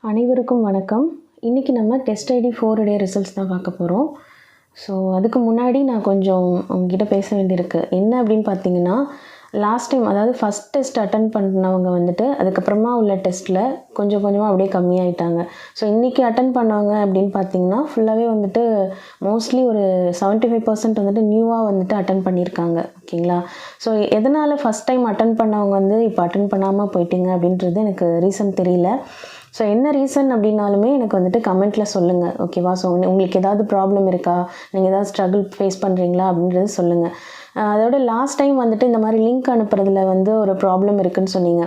அனைவருக்கும் வணக்கம். இன்றைக்கி நம்ம டெஸ்ட் ஐடி 4 டே ரிசல்ட்ஸ் தான் பார்க்க போகிறோம். ஸோ அதுக்கு முன்னாடி நான் கொஞ்சம் உங்ககிட்ட பேச வேண்டியிருக்கு. என்ன அப்படின்னு பார்த்தீங்கன்னா, லாஸ்ட் டைம் அதாவது ஃபஸ்ட் டெஸ்ட் அட்டன் பண்ணவங்க வந்துட்டு அதுக்கப்புறமா உள்ள டெஸ்ட்டில் கொஞ்சம் கொஞ்சமாக அப்படியே கம்மியாயிட்டாங்க. ஸோ இன்றைக்கி அட்டன் பண்ணவங்க அப்படின்னு பார்த்தீங்கன்னா ஃபுல்லாகவே வந்துட்டு மோஸ்ட்லி ஒரு 75% வந்துட்டு நியூவாக வந்துட்டு அட்டன் பண்ணியிருக்காங்க. ஓகேங்களா? ஸோ எதனால் ஃபஸ்ட் டைம் அட்டன் பண்ணவங்க வந்து இப்போ அட்டன் பண்ணாமல் போயிட்டீங்க அப்படின்றது எனக்கு ரீசன் தெரியல. ஸோ என்ன ரீசன் அப்படின்னாலுமே எனக்கு வந்துட்டு கமெண்ட்டில் சொல்லுங்கள். ஓகேவா? ஸோ உங்களுக்கு ஏதாவது ப்ராப்ளம் இருக்கா, நீங்கள் ஏதாவது ஸ்ட்ரகிள் ஃபேஸ் பண்ணுறீங்களா அப்படின்றது சொல்லுங்கள். அதோட லாஸ்ட் டைம் வந்துட்டு இந்த மாதிரி லிங்க் அனுப்புறதுல வந்து ஒரு ப்ராப்ளம் இருக்குதுன்னு சொன்னீங்க.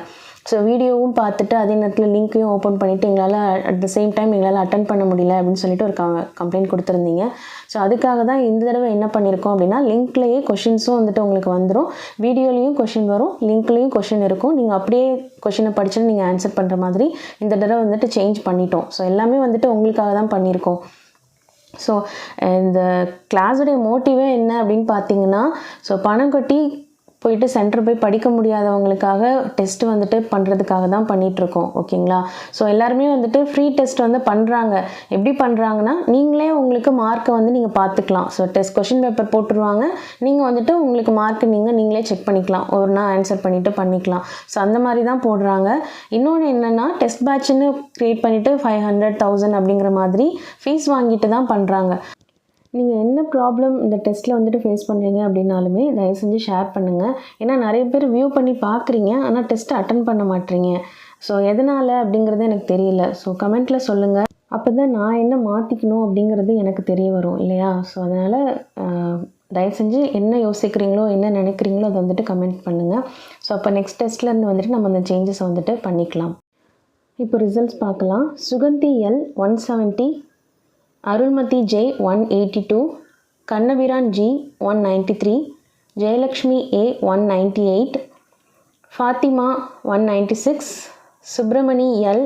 ஸோ வீடியோவும் பார்த்துட்டு அதே நேரத்தில் லிங்க்கையும் ஓப்பன் பண்ணிவிட்டு எங்களால் அட் த சேம் டைம் எங்களால் அட்டன் பண்ண முடியல அப்படின்னு சொல்லிட்டு ஒரு கம்ப்ளைண்ட் கொடுத்துருந்தீங்க. ஸோ அதுக்காக தான் இந்த தடவை என்ன பண்ணியிருக்கோம் அப்படின்னா, லிங்க்லேயே கொஷின்ஸும் வந்துட்டு உங்களுக்கு வந்துடும், வீடியோலேயும் கொஷின் வரும், லிங்க்லேயும் கொஷின் இருக்கும். நீங்கள் அப்படியே கொஷினை படிச்சுட்டு நீங்கள் ஆன்சர் பண்ணுற மாதிரி இந்த தடவை வந்துட்டு சேஞ்ச் பண்ணிட்டோம். ஸோ எல்லாமே வந்துட்டு உங்களுக்காக தான் பண்ணியிருக்கோம். ஸோ இந்த கிளாஸுடைய மோட்டிவே என்ன அப்படின்னு பார்த்தீங்கன்னா, ஸோ பணம் கட்டி போயிட்டு சென்டர் போய் படிக்க முடியாதவங்களுக்காக டெஸ்ட்டு வந்துட்டு பண்ணுறதுக்காக தான் பண்ணிகிட்ருக்கோம். ஓகேங்களா? ஸோ எல்லாருமே வந்துட்டு ஃப்ரீ டெஸ்ட் வந்து பண்ணுறாங்க. எப்படி பண்ணுறாங்கன்னா, நீங்களே உங்களுக்கு மார்க்கை வந்து நீங்கள் பார்த்துக்கலாம். ஸோ டெஸ்ட் கொஷின் பேப்பர் போட்டுருவாங்க, நீங்கள் வந்துட்டு உங்களுக்கு மார்க்கு நீங்களே செக் பண்ணிக்கலாம், ஒரு நாள் ஆன்சர் பண்ணிவிட்டு பண்ணிக்கலாம். ஸோ அந்த மாதிரி தான் போடுறாங்க. இன்னொன்று என்னென்னா, டெஸ்ட் பேட்ச்னு க்ரியேட் பண்ணிவிட்டு 500, 1000 அப்படிங்கிற மாதிரி ஃபீஸ் வாங்கிட்டு தான் பண்ணுறாங்க. நீங்கள் என்ன ப்ராப்ளம் இந்த டெஸ்ட்டில் வந்துட்டு ஃபேஸ் பண்ணுறீங்க அப்படின்னாலுமே தயவு செஞ்சு ஷேர் பண்ணுங்கள். ஏன்னா நிறைய பேர் வியூ பண்ணி பார்க்குறீங்க, ஆனால் டெஸ்ட்டை அட்டன் பண்ண மாட்டீங்க. ஸோ எதனால் அப்படிங்கிறது எனக்கு தெரியல. ஸோ கமெண்ட்டில் சொல்லுங்கள். அப்போ தான் நான் என்ன மாற்றிக்கணும் அப்படிங்கிறது எனக்கு தெரிய வரும் இல்லையா? ஸோ அதனால் தயவு செஞ்சு என்ன யோசிக்கிறீங்களோ என்ன நினைக்கிறீங்களோ அதை வந்துட்டு கமெண்ட் பண்ணுங்கள். ஸோ அப்போ நெக்ஸ்ட் டெஸ்ட்லேருந்து வந்துட்டு நம்ம அந்த சேஞ்சஸை வந்துட்டு பண்ணிக்கலாம். இப்போ ரிசல்ட்ஸ் பார்க்கலாம். Suganthi L 170, Arulmathi J 182, Kannabiran G 193, Jayalakshmi A 198, Fathima 196, Subramani L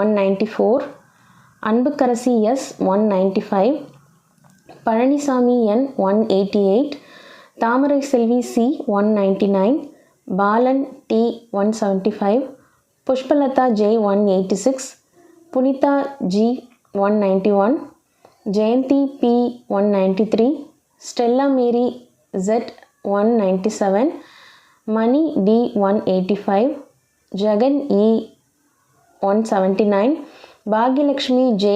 194, Anbukkarasi S 195, Palanisamy N 188, Thamarai Selvi C 199, Balan D 175, Pushpalatha J 186, Punitha G 191, Jayanthi B 193, Stella Mary Z 197, Mani D 185, Jegan E 179, Bhagyalakshmi J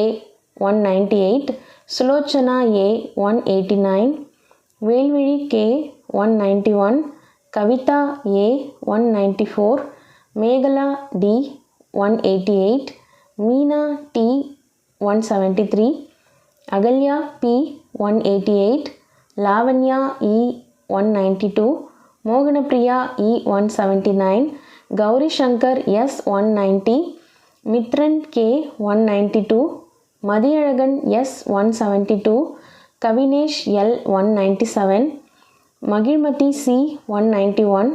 198, Sulochana A 189, Velvizhi K 191, Kavitha A 194, Megala D 188, Meena D 173, Agalya B 188, Lavanya E 192, Mohanapriya E 179, Gowri Shankar S 190, Mithran K 192, Mathiyazhagan S 172, Kavinesh L 197, Magizhmathi C 191,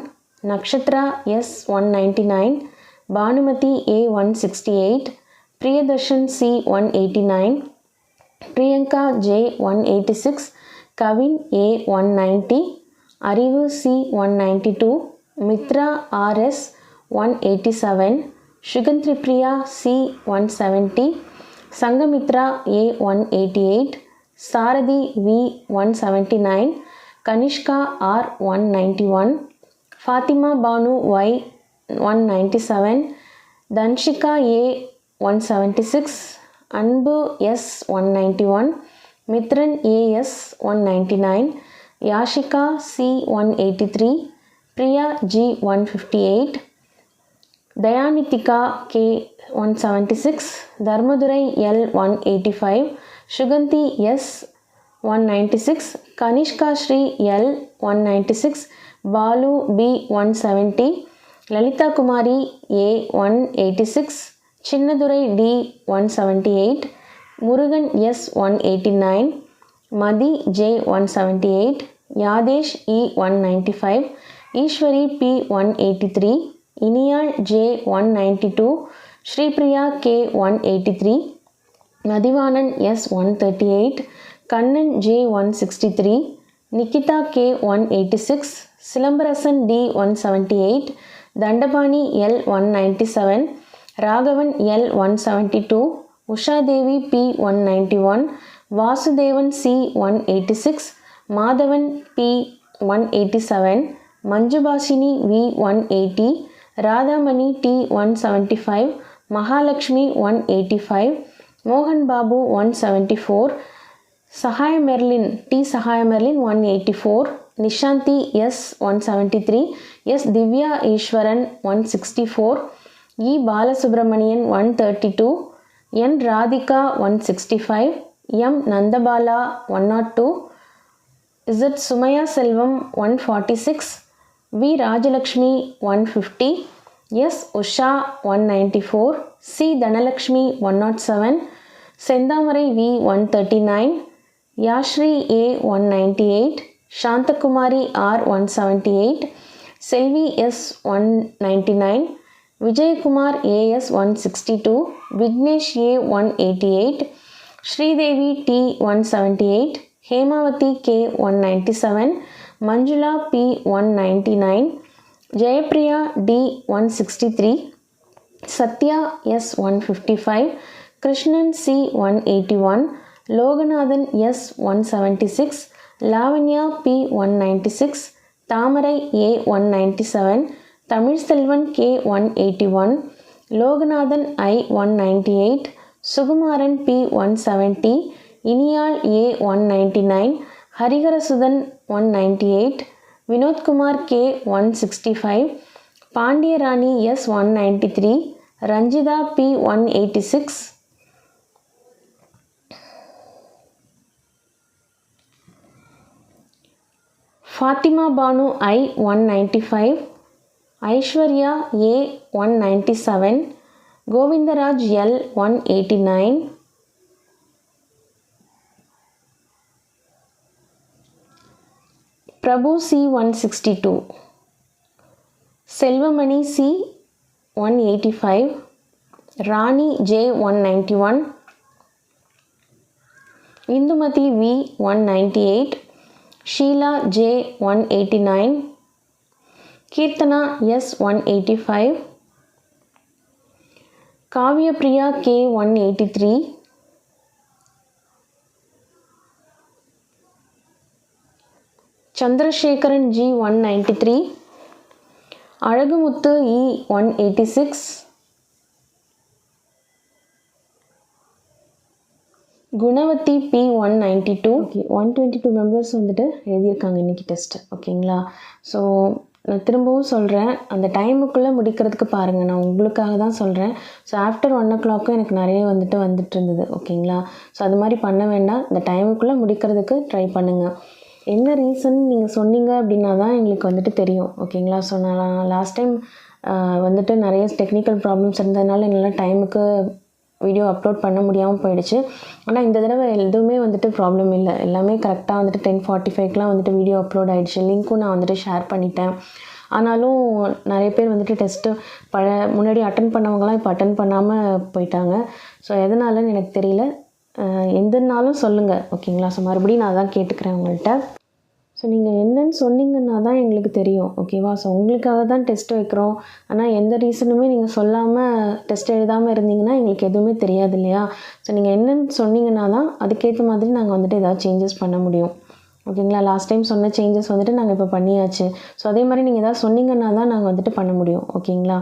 Nakshatra S 199, Banumathi A 168, Priyadharshan C 189, Priyanka J 186, Kavin A 190, Arivu C 192, Mithra RS 187, Suganthi Priya C 170, Sangamitra A 188, Sarathi V 179, Kanishka R 191, Fathima Banu Y 197, Dhanshika A 176, Anbu S 191, Mithran AS 199, Yashika C 183, Priya G 158, Dhayanithika K 176, Dharmadurai L 185, Suganthi S 196, Kanishka Sri L 196, Balu B 170, Lalitha Kumari A 186, Chinnadurai D 178, Murugan S 189, Mathi J 178, Yadesh E 195, Eswari B 183, Iniyal J 192, Sripriya K 183, Mathivanan S 138, Kannan J 163, Nikitha K 186, Silambarasan D 178, Dhandapani L 197, Raghavan L 172, Ushadevi B 191, Vasudevan C 186, Madhavan B 187, Manjubashini V 180, Radhamani D 175, Mahalakshmi 185, மோகன் Babu 174, Sahaya Merlin D Sahaya Merlin 184, Nishanthi S 173, S Divya Eswaran 164, E Balasubramanian 132, N Radhika 165, M Nandabala 102, Z Sumaiya Selvam 146, V Rajalakshmi 150, S Usha 194, C Dhanalakshmi 107, Senthamarai V 139, Yasri A 198, Santhakumari R 178, Selvi S 199, Vijayakumar AS 162, Vignesh A 188, Sridevi D 178, Hemavathi K 197, Manjula B 199, Jayapriya D 163, Sathya S 155, Krishnan C 181, Loganathan S 176, Lavanya B 196, Thamarai A 197, Tamilselvan K 181, Loganathan I 198, Sukumaran B 170, Iniyal A 199, Hariharasudhan 198, Vinothkumar K 165, Pandiyarani S 193, Ranjitha B 186, Fathima Banu I 195, Aishwarya A 197, Govindaraj L 189, Prabhu C 162, Selvamani C 185, Rani J 191, Indumathi V 198, Sheela J 189, Keerthana S 185, Kaviyapriya K 183, Chandrasekaran G 193, Azhagumuthu E 186, Gunavathi B 192. Okay, 122 members வந்துட்டு எழுதியிருக்காங்க இன்றைக்கி test. ஓகேங்களா? So நான் திரும்பவும் சொல்கிறேன், அந்த டைமுக்குள்ளே முடிக்கிறதுக்கு பாருங்கள். நான் உங்களுக்காக தான் சொல்கிறேன். ஸோ ஆஃப்டர் 1 o'clock எனக்கு நிறைய வந்துட்டு இருந்தது. ஓகேங்களா? ஸோ அது மாதிரி பண்ண வேண்டாம். இந்த டைமுக்குள்ளே முடிக்கிறதுக்கு ட்ரை பண்ணுங்கள். என்ன ரீசன் நீங்கள் சொன்னீங்க அப்படின்னா தான் எங்களுக்கு வந்துட்டு தெரியும். ஓகேங்களா? ஸோ நான் லாஸ்ட் டைம் வந்துட்டு நிறைய டெக்னிக்கல் ப்ராப்ளம்ஸ் இருந்ததுனால என்னால் டைமுக்கு வீடியோ அப்லோட் பண்ண முடியாமல் போயிடுச்சு. ஆனால் இந்த தடவை எதுவுமே வந்துட்டு ப்ராப்ளம் இல்லை. எல்லாமே கரெக்டாக வந்துட்டு 10:45க்கெலாம் வந்துட்டு வீடியோ அப்லோட் ஆகிடுச்சு. லிங்க்கும் நான் வந்துட்டு ஷேர் பண்ணிட்டேன். ஆனாலும் நிறைய பேர் வந்துட்டு டெஸ்ட்டு முன்னாடி அட்டன் பண்ணவங்களாம் இப்போ அட்டன் பண்ணாமல் போயிட்டாங்க. ஸோ எதனாலன்னு எனக்கு தெரியல. எந்தனாலும் சொல்லுங்கள். ஓகேங்களா? ஸோ மறுபடியும் நான் தான் கேட்டுக்கிறேன் உங்கள்கிட்ட. ஸோ நீங்கள் என்னன்னு சொன்னீங்கன்னா தான் எங்களுக்கு தெரியும். ஓகேவா? ஸோ உங்களுக்காக தான் டெஸ்ட் வைக்கிறோம். ஆனால் எந்த ரீசனுமே நீங்கள் சொல்லாமல் டெஸ்ட் எழுதாமல் இருந்தீங்கன்னா எங்களுக்கு எதுவுமே தெரியாது இல்லையா? ஸோ நீங்கள் என்னன்னு சொன்னீங்கன்னா தான் அதுக்கேற்ற மாதிரி நாங்கள் வந்துட்டு ஏதாவது சேஞ்சஸ் பண்ண முடியும். ஓகேங்களா? லாஸ்ட் டைம் சொன்ன சேஞ்சஸ் வந்துட்டு நாங்கள் இப்போ பண்ணியாச்சு. ஸோ அதே மாதிரி நீங்கள் ஏதாவது சொன்னீங்கன்னா தான் நாங்கள் வந்துட்டு பண்ண முடியும். ஓகேங்களா?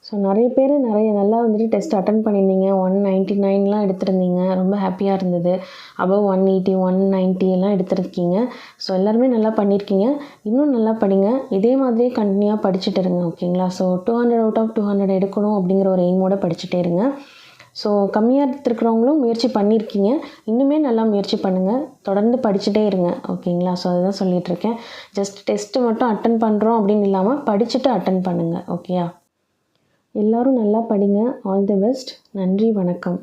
ஸோ நிறைய பேர் நல்லா வந்துட்டு டெஸ்ட் அட்டன் பண்ணியிருந்தீங்க. 199லாம் எடுத்திருந்தீங்க. ரொம்ப ஹாப்பியாக இருந்தது. அபவ் 180 190 எல்லாம் எடுத்திருக்கீங்க. ஸோ எல்லாருமே நல்லா பண்ணியிருக்கீங்க. இன்னும் நல்லா படிங்க. இதே மாதிரியே கண்டினியூவாக படிச்சுட்டு இருங்க. ஓகேங்களா? ஸோ 200 out of 200 எடுக்கணும் அப்படிங்கிற ஒரு எய்மோடு படிச்சுட்டே இருங்க. ஸோ கம்மியாக எடுத்துருக்கிறவங்களும் முயற்சி பண்ணியிருக்கீங்க. இன்னுமே நல்லா முயற்சி பண்ணுங்கள். தொடர்ந்து படிச்சுட்டே இருங்க. ஓகேங்களா? ஸோ அதுதான் சொல்லிகிட்ருக்கேன். ஜஸ்ட் டெஸ்ட்டு மட்டும் அட்டன் பண்ணுறோம் அப்படின்னு இல்லாமல் படிச்சுட்டு அட்டன் பண்ணுங்கள். ஓகேயா? எல்லோரும் நல்லா படிங்க. All the best. நன்றி, வணக்கம்.